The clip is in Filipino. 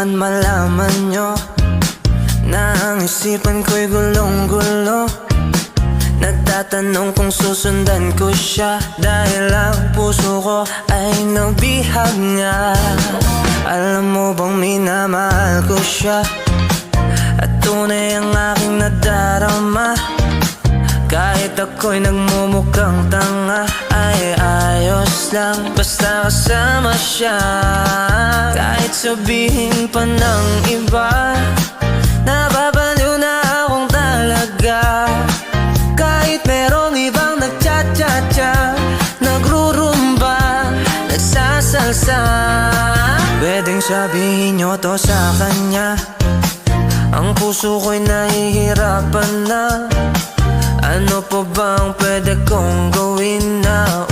man malaman nyo na ang isipan ko'y gulong-gulo. Nagtatanong kung susundan ko siya, dahil ang puso ko ay nabihag nga. Alam mo bang minamahal ko siya, at tunay ang aking nadarama. Kahit ako'y nagmumukhang tanga, ay ayos lang basta kasama siya. Kahit sabihin pa ng iba, nababaliw na akong talaga. Kahit merong ibang nagcha-cha-cha, nagrurumba, nagsasalsa, pwedeng sabihin nyo to sa kanya. Ang puso ko'y nahihirapan na. Ano pa bang pwede kong gawin na